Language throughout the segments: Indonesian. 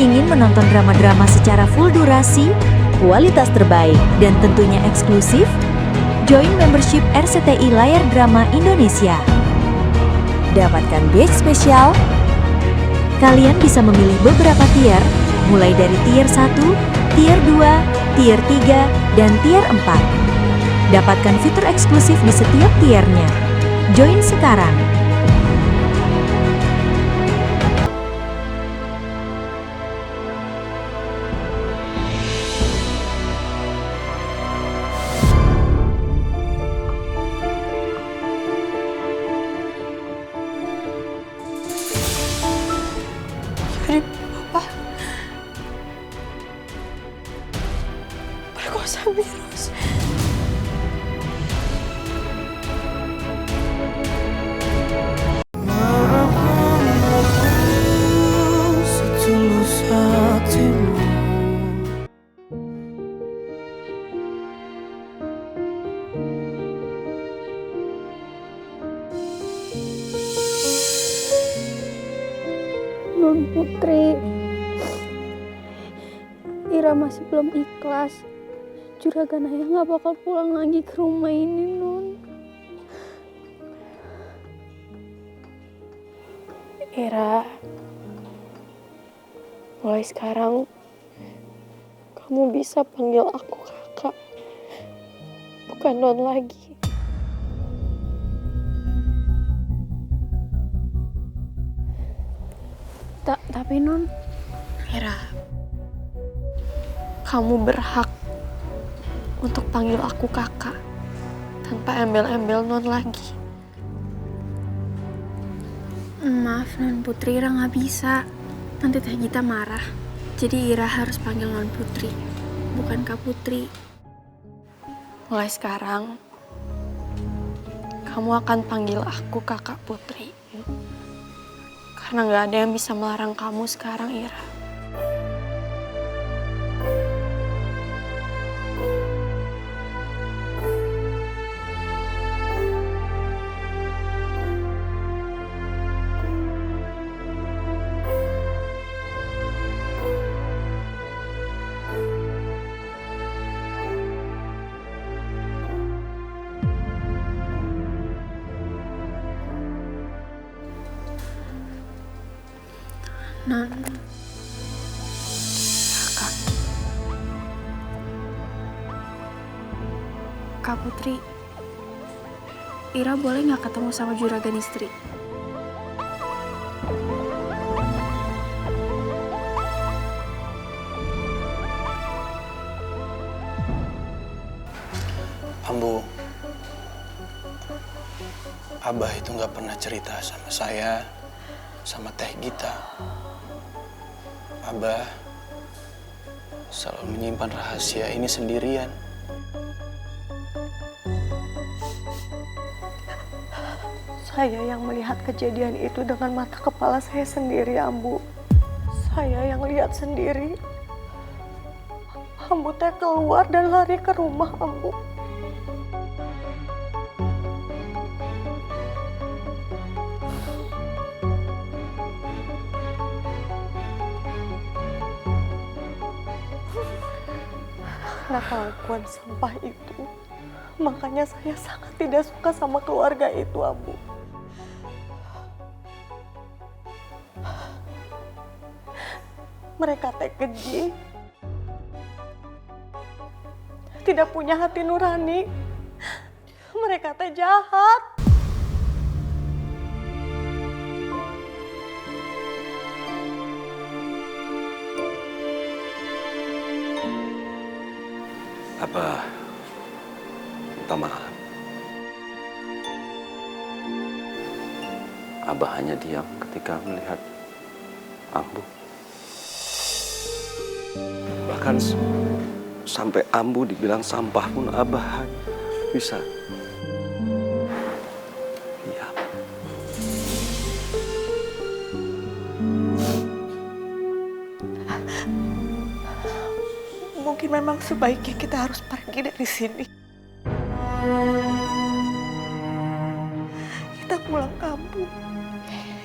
Ingin menonton drama-drama secara full durasi, kualitas terbaik, dan tentunya eksklusif? Join membership RCTI Layar Drama Indonesia. Dapatkan batch spesial. Kalian bisa memilih beberapa tier, mulai dari tier 1, tier 2, tier 3, dan tier 4. Dapatkan fitur eksklusif di setiap tiernya. Join sekarang. Papa perkosa Miros. Setulus hatimu. Non Putri, Ira masih belum ikhlas. Juragan Ayah nggak bakal pulang lagi ke rumah ini, Non. Ira, mulai sekarang kamu bisa panggil aku kakak, bukan Non lagi. Tapi Non, Ira, kamu berhak untuk panggil aku kakak tanpa embel-embel Non lagi. maaf Non Putri, Ira nggak bisa. Nanti Teh Gita marah. Jadi Ira harus panggil Non Putri, bukan Kak Putri. Mulai sekarang, kamu akan panggil aku kakak Putri. Karena gak ada yang bisa melarang kamu sekarang, Ira. Non, Kakak, Kak Putri, Ira boleh nggak ketemu sama juragan istri? Ambu, Abah itu nggak pernah cerita sama saya, sama Teh Gita. Abah selalu menyimpan rahasia ini sendirian. saya yang melihat kejadian itu dengan mata kepala saya sendiri, Ambu. Saya yang lihat sendiri. Ambu teh keluar dan lari ke rumah, Ambu. Karena kelakuan sampah itu, makanya saya sangat tidak suka sama keluarga itu, Ambu. Mereka teh keji, tidak punya hati nurani. Mereka teh jahat. Abah minta maaf. Abah hanya diam ketika melihat Ambu. Bahkan sampai Ambu dibilang sampah pun Abah bisa diam. Mungkin memang sebaiknya kita harus pergi dari sini. Kita pulang kampung,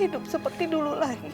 hidup seperti dulu lagi.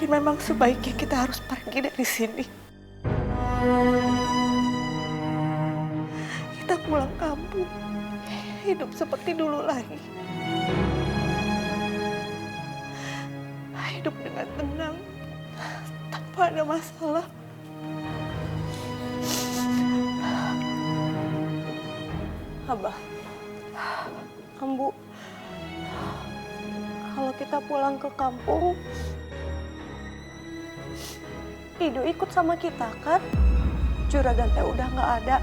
Mungkin memang sebaiknya kita harus pergi dari sini. Kita pulang kampung, hidup seperti dulu lagi. Hidup dengan tenang, tanpa ada masalah. Abah, Ambu, kalau kita pulang ke kampung, Ido ikut sama kita kan? Juragan teh udah nggak ada.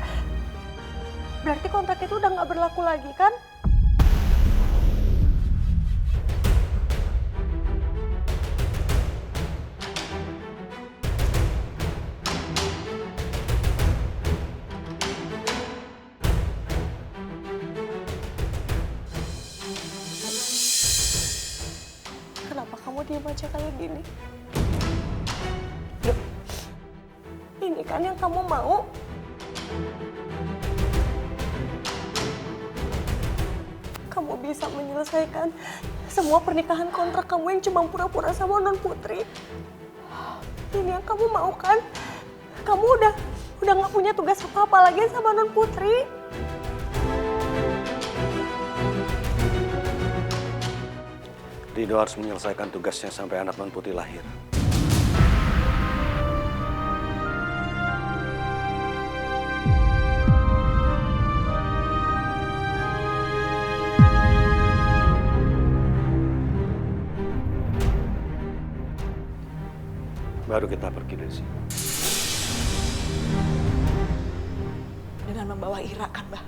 Berarti kontrak itu udah nggak berlaku lagi kan? Kenapa kamu diam aja kayak gini? Loh, ini kan yang kamu mau. Kamu bisa menyelesaikan semua pernikahan kontrak kamu yang cuma pura-pura sama Non Putri. Ini yang kamu mau kan? Kamu udah nggak punya tugas apa-apa lagi sama Non Putri. Rido harus menyelesaikan tugasnya sampai anak Non Putri lahir. Baru kita pergi dari sini. Dengan membawa Ira kan, Mbah?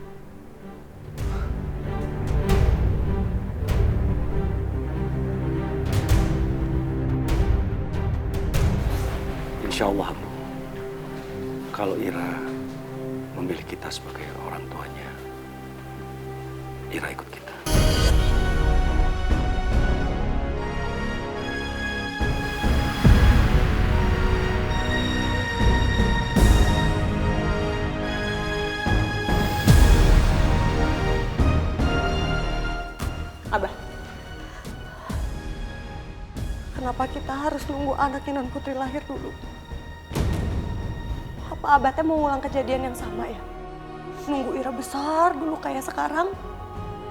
Insya Allah, Bu. Kalau Ira memilih kita sebagai orang tuanya, Ira ikut kita. Abah, kenapa kita harus nunggu anaknya Non Putri lahir dulu? Apa Abah teh mau ngulang kejadian yang sama ya? Nunggu Ira besar dulu kayak sekarang,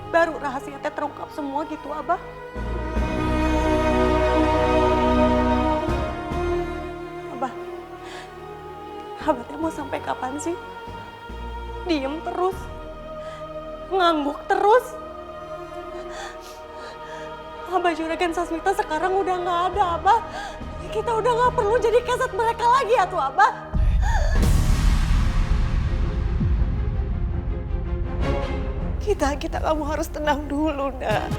baru rahasia teh terungkap semua gitu, Abah? Abah teh mau sampai kapan sih? Diem terus, ngangguk terus. Abah Juragan Sasmita sekarang udah nggak ada, Abah. Kita udah nggak perlu jadi keset mereka lagi ya tuh, Abah. Kita kamu harus tenang dulu, Nak.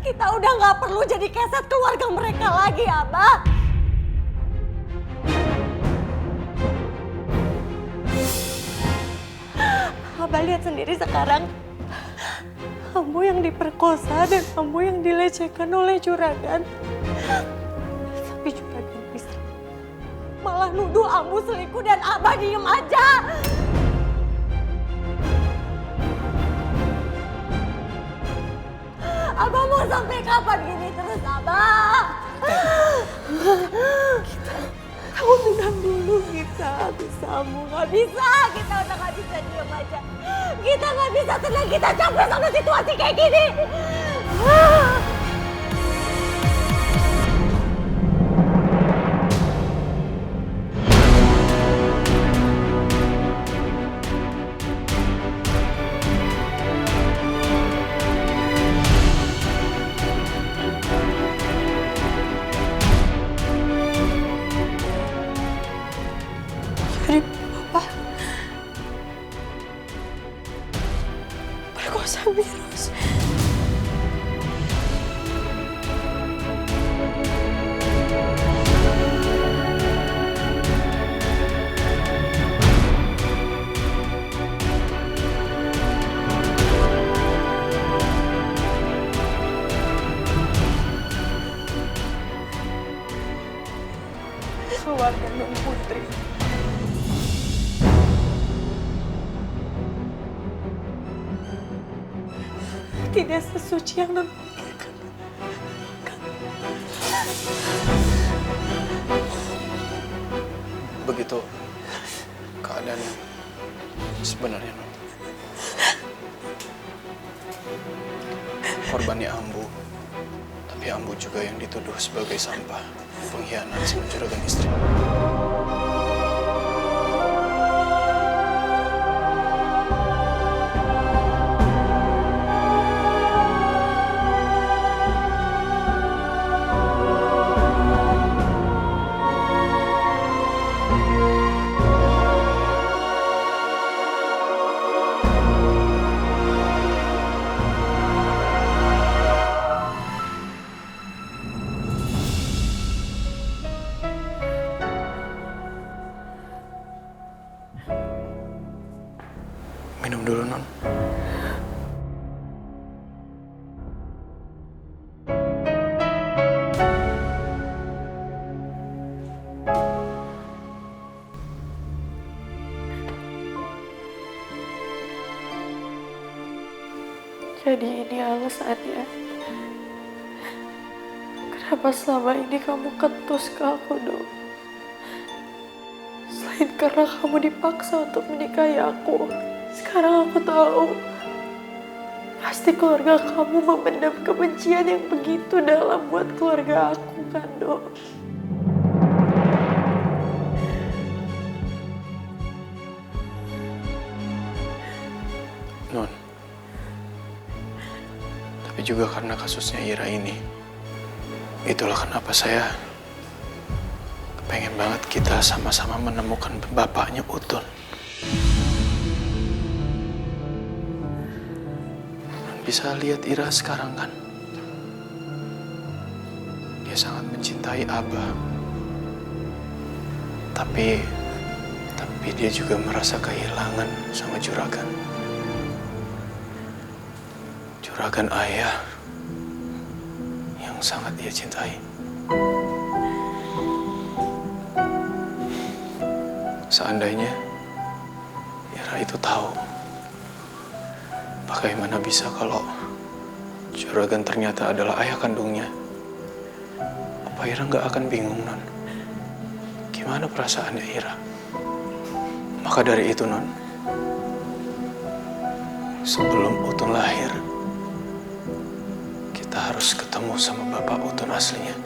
Kita udah nggak perlu jadi keset keluarga mereka lagi, Abah. Abah lihat sendiri sekarang. Kamu yang diperkosa dan kamu yang dilecehkan oleh juragan. Tapi juragan bisa malah nuduh Ambu selingkuh dan Abah diem aja. Abah mau sampai kapan gini terus, Abah? Kamu tenang dulu, kita bisa, Ambu. Nggak bisa, kita udah nggak bisa diem aja. Kita nggak bisa tenang, kita capek sama situasi kayak gini. Jadi, Papa perkosa Miros. Keluarga Non Putri tidak sesuci yang Non pikirkan. begitu keadaan sebenarnya, Non. Korbannya Ambu, tapi Ambu juga yang dituduh sebagai sampah, pengkhianat sama juragan istri. Minum dulu, Non. Jadi ini alasannya. Kenapa selama ini kamu ketus ke aku, Dok? Selain karena kamu dipaksa untuk menikahi aku, sekarang aku tahu pasti keluarga kamu memendam kebencian yang begitu dalam buat keluarga aku, kan, Dok? Non. Tapi juga karena kasusnya Ira ini. Itulah kenapa saya pengen banget kita sama-sama menemukan bapaknya Utun. Non bisa lihat Ira sekarang kan? Dia sangat mencintai Abah. Tapi dia juga merasa kehilangan sama juragan. Juragan ayah yang sangat dia cintai. Seandainya Ira itu tahu, bagaimana bisa kalau juragan ternyata adalah ayah kandungnya? Apa Ira nggak akan bingung, Non? Gimana perasaannya Ira? Maka dari itu, Non, sebelum Utun lahir, kita harus ketemu sama bapak Utun aslinya.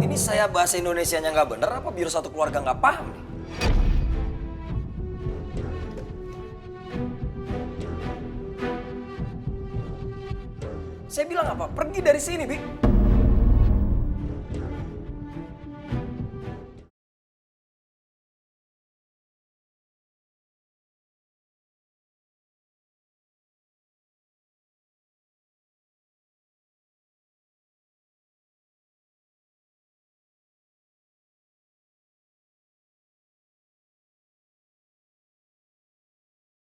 Ini saya bahasa Indonesianya nggak bener apa biar satu keluarga nggak paham nih? Saya bilang apa? Pergi dari sini, Bi.